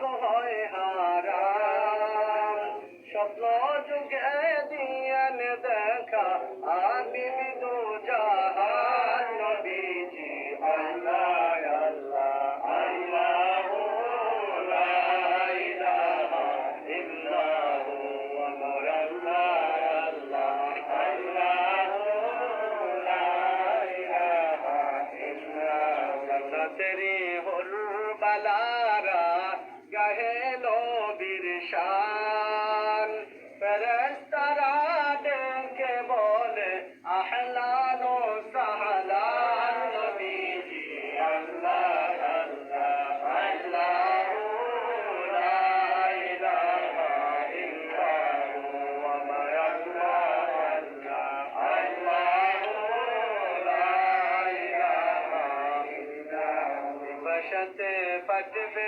হয় হারাম। স্বপ্ন যুগে দিয়েন দেখা আমি দু জাহান নবীজি আল্লাহ আল্লাহ আল্লাহু লা ইলাহা ইল্লাহু আমার আল্লাহ আল্লাহ আল্লাহু লা ইলাহা ইল্লাল্লাহ। তেরি হুর বালারা গাহে নবীর শান ফেরেশতারা ডেকে বলে আহলান ও সাহলান নবীজি আল্লাহ আল্লাহ আল্লাহু লা ইলাহা ইল্লাহু আমার আল্লাহ আল্লাহ আল্লাহু লা ইলাহা ইল্লাহু। বশতে ফতবে